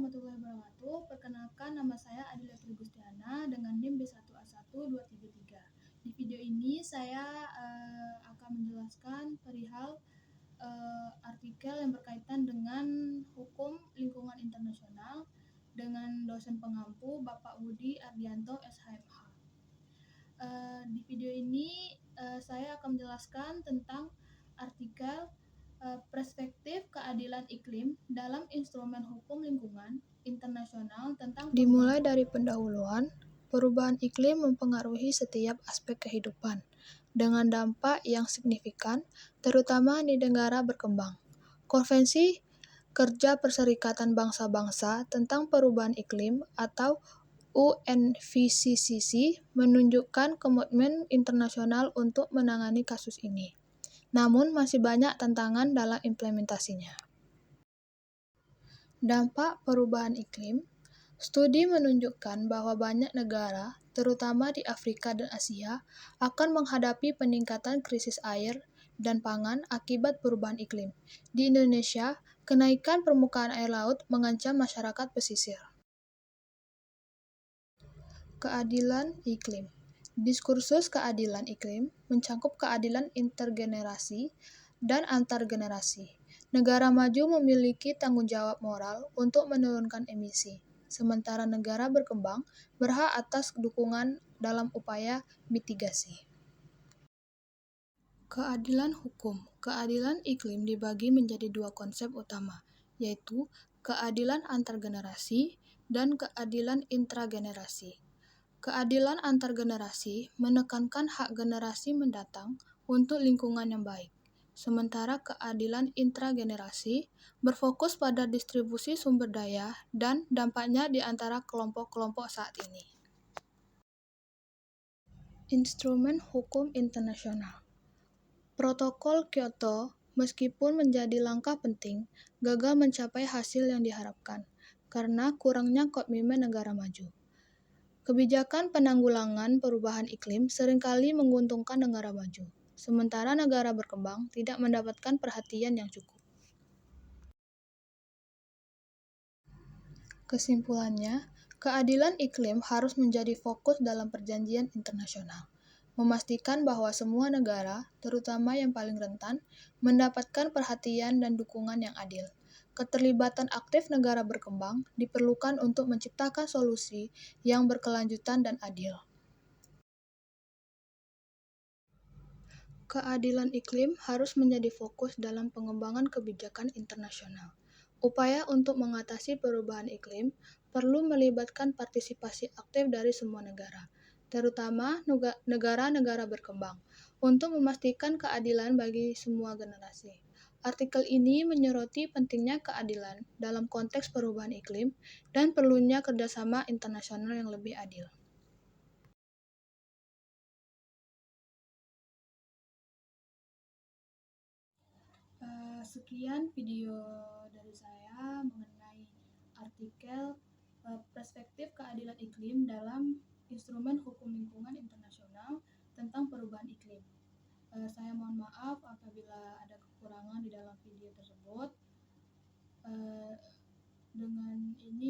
warahmatullahi wabarakatuh. Perkenalkan, nama saya Adila Gustiana dengan NIM B1A12333. Di video ini saya akan menjelaskan perihal artikel yang berkaitan dengan hukum lingkungan internasional dengan dosen pengampu Bapak Budi Ardianto SHMH. Di video ini saya akan menjelaskan tentang artikel perspektif keadilan iklim dalam instrumen hukum lingkungan internasional tentang Dimulai dari pendahuluan, perubahan iklim mempengaruhi setiap aspek kehidupan dengan dampak yang signifikan, terutama di negara berkembang. Konvensi Kerja Perserikatan Bangsa-Bangsa tentang Perubahan Iklim atau UNFCCC menunjukkan komitmen internasional untuk menangani kasus ini. Namun masih banyak tantangan dalam implementasinya. Dampak perubahan iklim. Studi menunjukkan bahwa banyak negara, terutama di Afrika dan Asia, akan menghadapi peningkatan krisis air dan pangan akibat perubahan iklim. Di Indonesia, kenaikan permukaan air laut mengancam masyarakat pesisir. Keadilan iklim. Diskursus keadilan iklim mencakup keadilan intergenerasi dan antar generasi. Negara maju memiliki tanggung jawab moral untuk menurunkan emisi, sementara negara berkembang berhak atas dukungan dalam upaya mitigasi. Keadilan hukum. Keadilan iklim dibagi menjadi dua konsep utama, yaitu keadilan antar generasi dan keadilan intragenerasi. Keadilan antar generasi menekankan hak generasi mendatang untuk lingkungan yang baik, sementara keadilan intragenerasi berfokus pada distribusi sumber daya dan dampaknya di antara kelompok-kelompok saat ini. Instrumen hukum internasional. Protokol Kyoto, meskipun menjadi langkah penting, gagal mencapai hasil yang diharapkan karena kurangnya komitmen negara maju. Kebijakan penanggulangan perubahan iklim seringkali menguntungkan negara maju, sementara negara berkembang tidak mendapatkan perhatian yang cukup. Kesimpulannya, keadilan iklim harus menjadi fokus dalam perjanjian internasional, memastikan bahwa semua negara, terutama yang paling rentan, mendapatkan perhatian dan dukungan yang adil. Keterlibatan aktif negara berkembang diperlukan untuk menciptakan solusi yang berkelanjutan dan adil. Keadilan iklim harus menjadi fokus dalam pengembangan kebijakan internasional. Upaya untuk mengatasi perubahan iklim perlu melibatkan partisipasi aktif dari semua negara, terutama negara-negara berkembang, untuk memastikan keadilan bagi semua generasi. Artikel ini menyoroti pentingnya keadilan dalam konteks perubahan iklim dan perlunya kerjasama internasional yang lebih adil. Sekian video dari saya mengenai artikel perspektif keadilan iklim dalam instrumen hukum lingkungan internasional tentang perubahan iklim. Saya mohon maaf apabila ada kekurangan di dalam video tersebut. Dengan ini